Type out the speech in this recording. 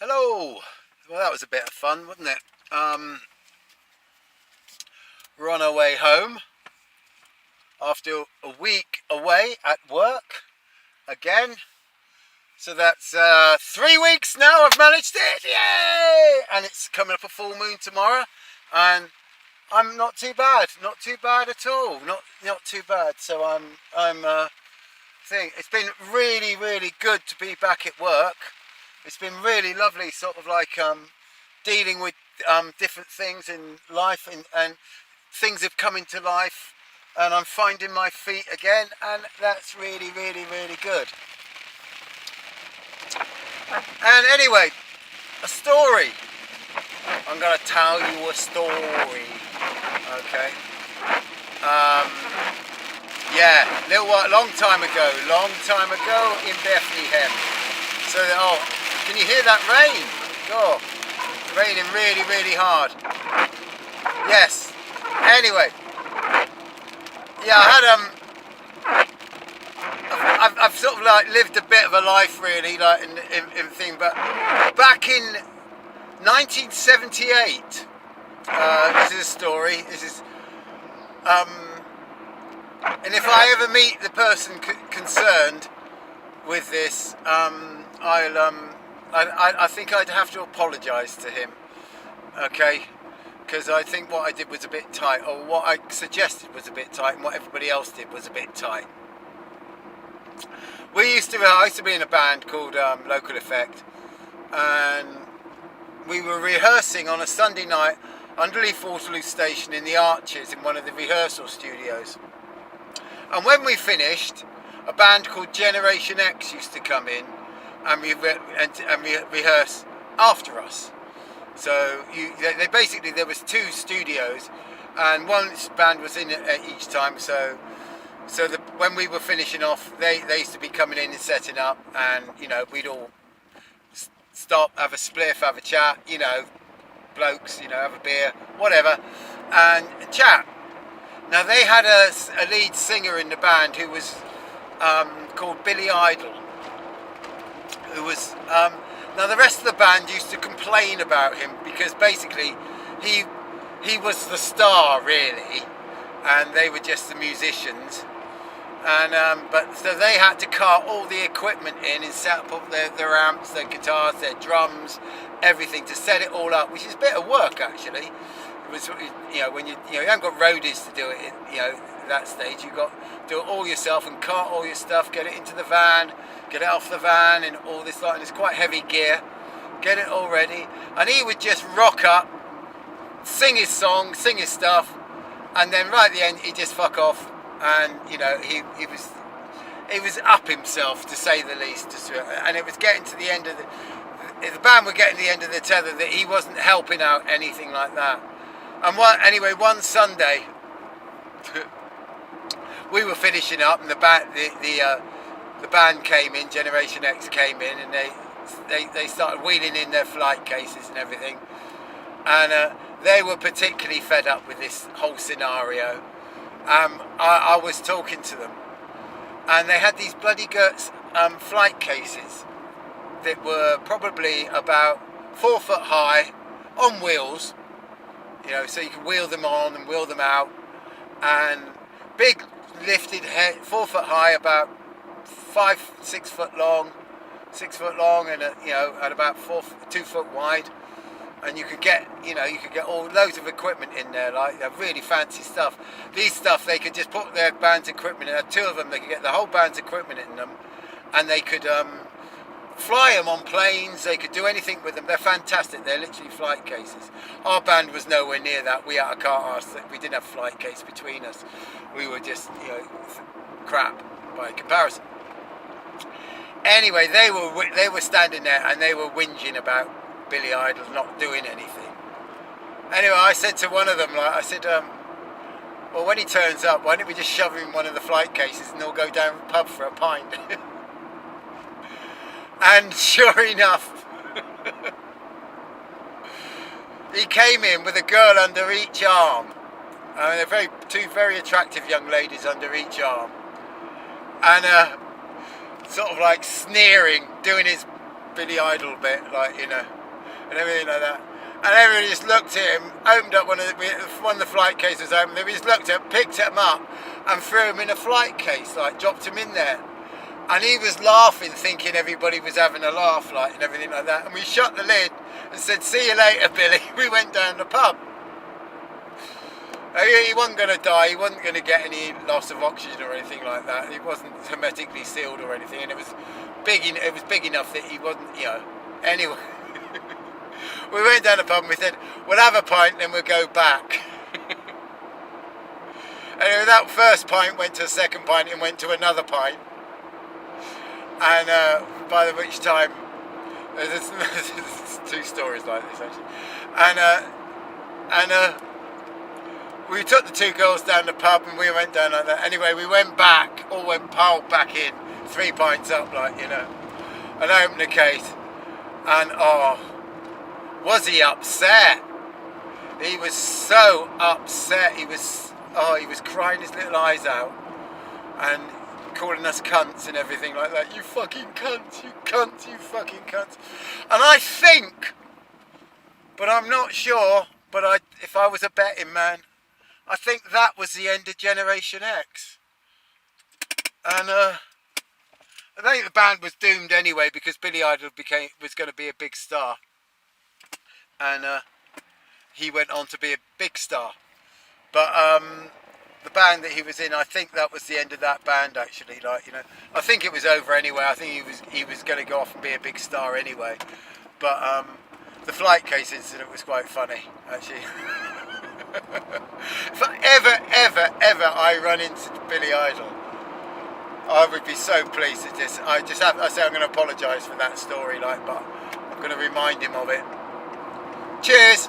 Hello. Well, that was a bit of fun, wasn't it? We're on our way home after a week away at work again. So that's 3 weeks now. I've managed it. Yay! And it's coming up a full moon tomorrow, and I'm not too bad. Not too bad at all. Not too bad. So I'm think it's been really good to be back at work. It's been really lovely, sort of like dealing with different things in life, and things have come into life, and I'm finding my feet again, and that's really good. And anyway, a story. I'm gonna tell you a story. Okay. Yeah, long time ago in Bethlehem. So, can you hear that rain? Oh, it's raining really hard. Yes. Anyway, yeah, I've sort of like lived a bit of a life really, like in thing. But back in 1978, this is a story. This is and if I ever meet the person concerned with this, I think I'd have to apologise to him, okay? Because I think what I did was a bit tight, or what I suggested was a bit tight, and what everybody else did was a bit tight. I used to be in a band called Local Effect, and we were rehearsing on a Sunday night underneath Waterloo Station in the Arches in one of the rehearsal studios. And when we finished, a band called Generation X used to come in and rehearse after us. So there was two studios, and one band was in at each time. So when we were finishing off, they used to be coming in and setting up, and we'd all stop, have a spliff, have a chat, blokes, have a beer, whatever, and chat. Now they had a lead singer in the band who was called Billy Idol, who was now the rest of the band used to complain about him because basically he was the star really, and they were just the musicians, and but so they had to cart all the equipment in and set up their amps, their guitars, their drums, everything to set it all up, which is a bit of work actually. It was, when you haven't got roadies to do it, that stage you've got to do it all yourself and cart all your stuff, get it into the van, get it off the van, and all this and it's quite heavy gear, get it all ready, and he would just rock up, sing his song, sing his stuff, and then right at the end he'd just fuck off, and he was up himself, to say the least, and it was getting to the end of the band were getting to the end of the tether that he wasn't helping out anything like that. And one Sunday we were finishing up, and the band came in, Generation X came in, and they started wheeling in their flight cases and everything, and they were particularly fed up with this whole scenario. I was talking to them, and they had these bloody flight cases that were probably about 4 foot high, on wheels, so you could wheel them on and wheel them out, and big lifted head, 4 foot high, about 6 foot long, and at about 2 foot wide, and you could get all loads of equipment in there, like really fancy stuff. These stuff they could just put their band's equipment in. Two of them, they could get the whole band's equipment in them, and they could fly them on planes. They could do anything with them. They're fantastic. They're literally flight cases. Our band was nowhere near that. We had a cart arse. We didn't have flight case between us. We were just crap by comparison. Anyway, they were standing there and they were whinging about Billy Idol not doing anything. Anyway, I said to one of them, well, when he turns up, why don't we just shove him in one of the flight cases and all go down to the pub for a pint? And sure enough, he came in with a girl under each arm. Two very attractive young ladies under each arm, and sort of like sneering, doing his Billy Idol bit, like, you know, and everything like that. And everybody just looked at him, opened up one of the flight cases open, they just looked at him, picked him up and threw him in a flight case, like dropped him in there. And he was laughing, thinking everybody was having a laugh, like, and everything like that. And we shut the lid and said, "See you later, Billy." We went down the pub. He wasn't going to die, he wasn't going to get any loss of oxygen or anything like that. It wasn't hermetically sealed or anything, and it was big enough that he wasn't, you know. Anyway, we went down the pub and we said, "We'll have a pint, then we'll go back." Anyway, that first pint went to a second pint and went to another pint. And by which time, there's 2 stories like this actually. And we took the 2 girls down the pub and we went down like that. Anyway, we went back, all went piled back in, 3 pints up, like, you know. And I opened the case, and oh, was he upset? He was so upset. He was crying his little eyes out and calling us cunts and everything like that. "You fucking cunts, you cunts, you fucking cunts." And I think, but I'm not sure, but if I was a betting man, I think that was the end of Generation X. And I think the band was doomed anyway, because Billy Idol was going to be a big star. And he went on to be a big star. But the band that he was in, I think that was the end of that band actually, like, you know. I think it was over anyway. I think he was going to go off and be a big star anyway. But the flight case incident was quite funny actually. If ever I run into Billy Idol, I would be so pleased at this. I say I'm going to apologise for that story, like, but I'm going to remind him of it. Cheers.